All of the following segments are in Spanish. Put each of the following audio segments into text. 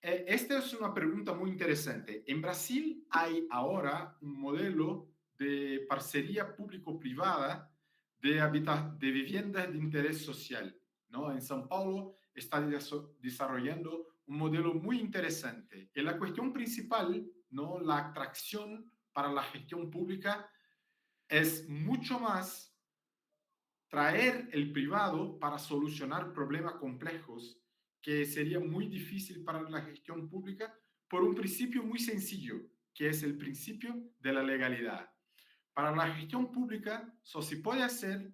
Esta es una pregunta muy interesante. En Brasil hay ahora un modelo de parcería público-privada de viviendas de interés social, ¿no? En São Paulo está desarrollando un modelo muy interesante. Y la cuestión principal, ¿no? La atracción para la gestión pública es mucho más traer el privado para solucionar problemas complejos que sería muy difícil para la gestión pública por un principio muy sencillo, que es el principio de la legalidad. Para la gestión pública, solo se puede hacer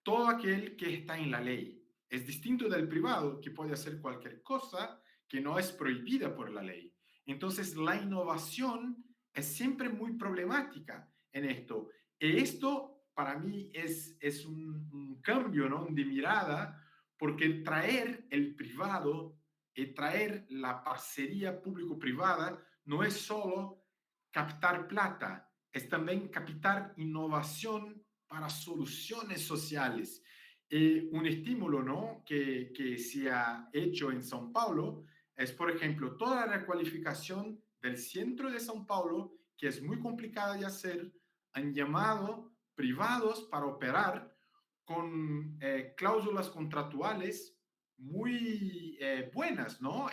todo aquel que está en la ley. Es distinto del privado, que puede hacer cualquier cosa que no es prohibida por la ley. Entonces, la innovación es siempre muy problemática en esto. Y esto para mí es un cambio, ¿no? De mirada, porque traer el privado y traer la parcería público-privada no es solo captar plata, es también captar innovación para soluciones sociales. Un estímulo, ¿no? Que se ha hecho en São Paulo es, por ejemplo, toda la recualificación del centro de São Paulo, que es muy complicada de hacer, han llamado privados para operar con cláusulas contractuales muy buenas, ¿no?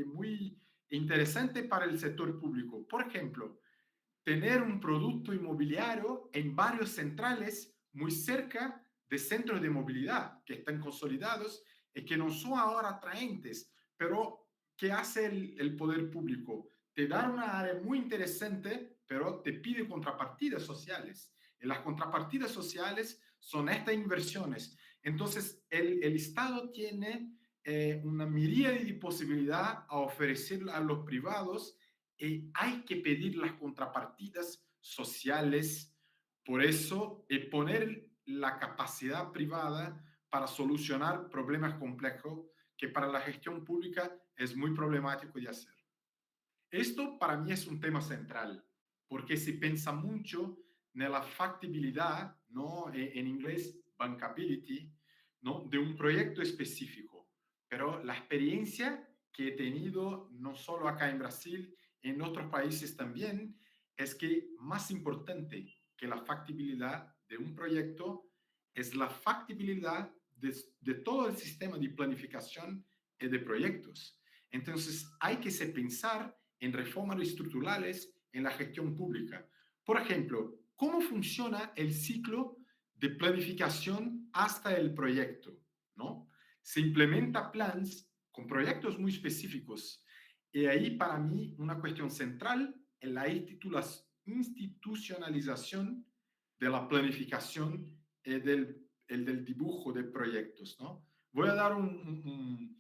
Muy interesante para el sector público. Por ejemplo, tener un producto inmobiliario en barrios centrales muy cerca de centros de movilidad que están consolidados y que no son ahora atraentes, pero ¿qué hace el poder público? Te da una área muy interesante, pero te pide contrapartidas sociales. Y las contrapartidas sociales son estas inversiones. Entonces, el Estado tiene una miríada de posibilidades a ofrecer a los privados, hay que pedir las contrapartidas sociales. Por eso, poner la capacidad privada para solucionar problemas complejos que para la gestión pública es muy problemático de hacer. Esto para mí es un tema central, porque se piensa mucho en la factibilidad, ¿no? En inglés, bankability, ¿no? De un proyecto específico. Pero la experiencia que he tenido, no solo acá en Brasil, en otros países también, es que más importante que la factibilidad de un proyecto es la factibilidad de todo el sistema de planificación y de proyectos. Entonces, hay que se pensar en reformas estructurales en la gestión pública. Por ejemplo, ¿cómo funciona el ciclo de planificación hasta el proyecto? ¿No? Se implementa plans con proyectos muy específicos. Y ahí para mí una cuestión central es la institucionalización de la planificación y del dibujo de proyectos, ¿no? Voy a dar un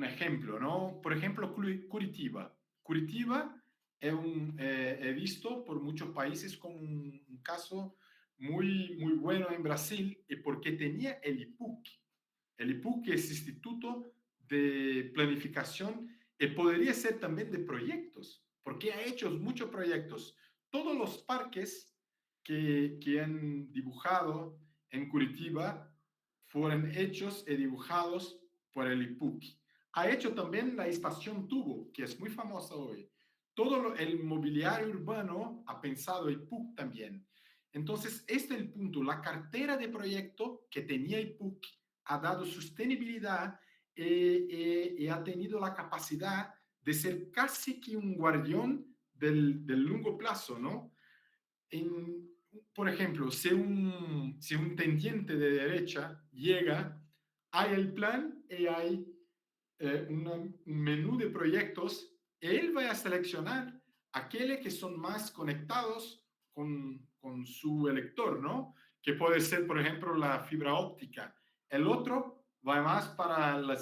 ejemplo, ¿no? Por ejemplo, Curitiba. Curitiba he visto por muchos países como un caso muy bueno en Brasil, porque tenía el IPUC. El IPUC es Instituto de Planificación, y podría ser también de proyectos, porque ha hecho muchos proyectos. Todos los parques que han dibujado en Curitiba fueron hechos y dibujados por el IPUC. Ha hecho también la estación Tubo, que es muy famosa hoy. Todo el mobiliario urbano ha pensado IPUC también. Entonces, este es el punto. La cartera de proyecto que tenía IPUC ha dado sostenibilidad y ha tenido la capacidad de ser casi que un guardián del largo plazo, ¿no? En, por ejemplo, si un tendiente de derecha llega, hay el plan y hay un menú de proyectos, él va a seleccionar aquellos que son más conectados con su elector, ¿no? Que puede ser, por ejemplo, la fibra óptica. El otro va más para el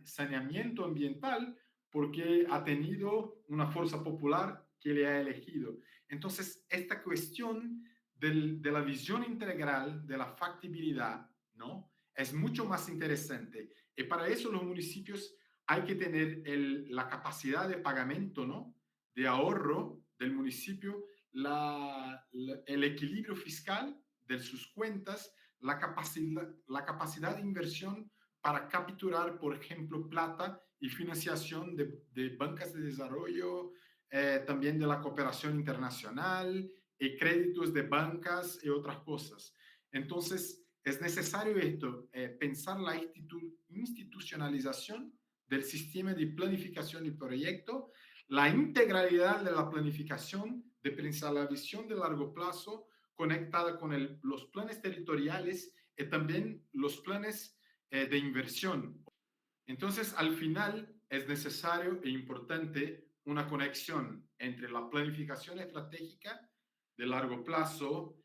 saneamiento ambiental porque ha tenido una fuerza popular que le ha elegido. Entonces, esta cuestión de la visión integral, de la factibilidad, ¿no? Es mucho más interesante. Y para eso los municipios hay que tener la capacidad de pagamento, ¿no? De ahorro del municipio, el equilibrio fiscal de sus cuentas, la capacidad de inversión para capturar, por ejemplo, plata y financiación de bancas de desarrollo, también de la cooperación internacional, y créditos de bancas y otras cosas. Entonces, es necesario esto, pensar la institucionalización del sistema de planificación y proyecto, la integralidad de la planificación, de pensar la visión de largo plazo conectada con los planes territoriales y también los planes de inversión. Entonces, al final es necesario e importante una conexión entre la planificación estratégica de largo plazo,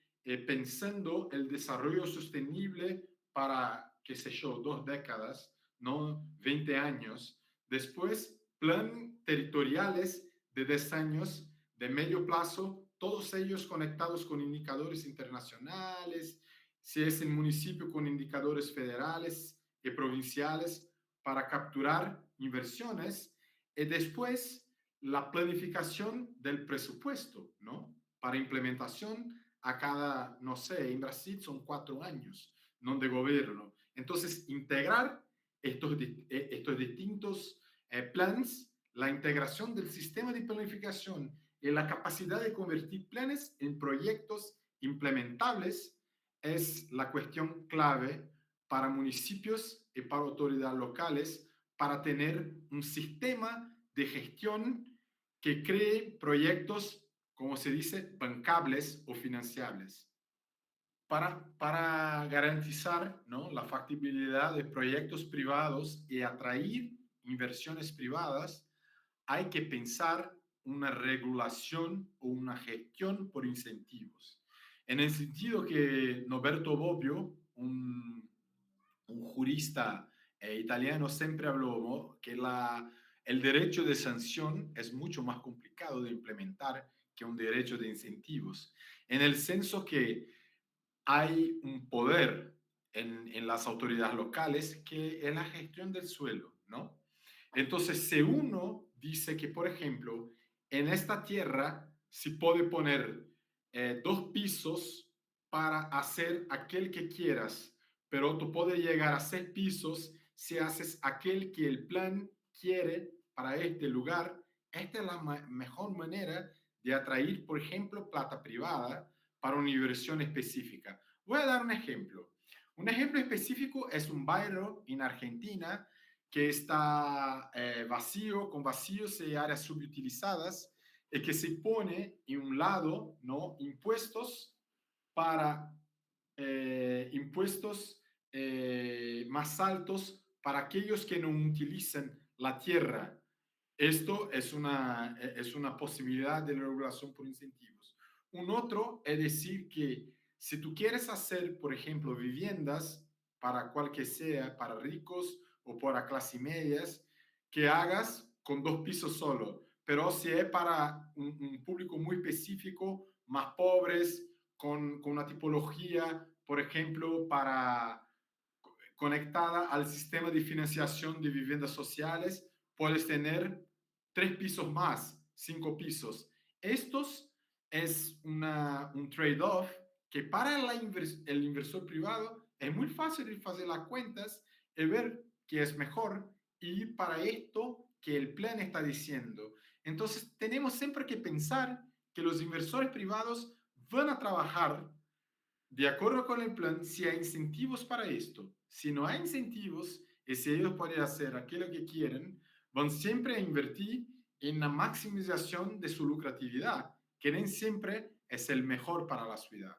pensando el desarrollo sostenible para, qué sé yo, 2 décadas, no 20 años. Después, plan territoriales de 10 años, de medio plazo, todos ellos conectados con indicadores internacionales, si es en municipio con indicadores federales y provinciales, para capturar inversiones y después la planificación del presupuesto, ¿no? Para implementación a cada, no sé, en Brasil son 4 años, no de gobierno. Entonces, integrar estos distintos planes, la integración del sistema de planificación y la capacidad de convertir planes en proyectos implementables es la cuestión clave para municipios y para autoridades locales para tener un sistema de gestión que cree proyectos, como se dice, bancables o financiables. Para garantizar, ¿no?, la factibilidad de proyectos privados y atraer inversiones privadas, hay que pensar una regulación o una gestión por incentivos. En el sentido que Norberto Bobbio, un jurista italiano, siempre habló, ¿no?, que el derecho de sanción es mucho más complicado de implementar que un derecho de incentivos, en el senso que hay un poder en las autoridades locales que es la gestión del suelo, ¿no? Entonces, si uno dice que, por ejemplo, en esta tierra se puede poner 2 pisos para hacer aquel que quieras, pero tú puedes llegar a 6 pisos si haces aquel que el plan quiere para este lugar. Esta es la mejor manera de atraer, por ejemplo, plata privada para una inversión específica. Voy a dar un ejemplo. Un ejemplo específico es un barrio en Argentina que está vacío, con vacíos y áreas subutilizadas, y que se pone en un lado, ¿no?, impuestos para impuestos más altos para aquellos que no utilizan la tierra. Esto es una posibilidad de regulación por incentivos. Un otro es decir que si tú quieres hacer, por ejemplo, viviendas para cual que sea, para ricos o para clase medias, que hagas con 2 pisos solo. Pero si es para un público muy específico, más pobres, con una tipología, por ejemplo, para conectada al sistema de financiación de viviendas sociales, puedes tener 3 pisos más, 5 pisos. Estos es un trade-off que para el inversor privado es muy fácil de hacer las cuentas y ver qué es mejor y para esto que el plan está diciendo. Entonces tenemos siempre que pensar que los inversores privados van a trabajar de acuerdo con el plan si hay incentivos para esto. Si no hay incentivos y si ellos pueden hacer aquello que quieren, van siempre a invertir en la maximización de su lucratividad, que no siempre es el mejor para la ciudad.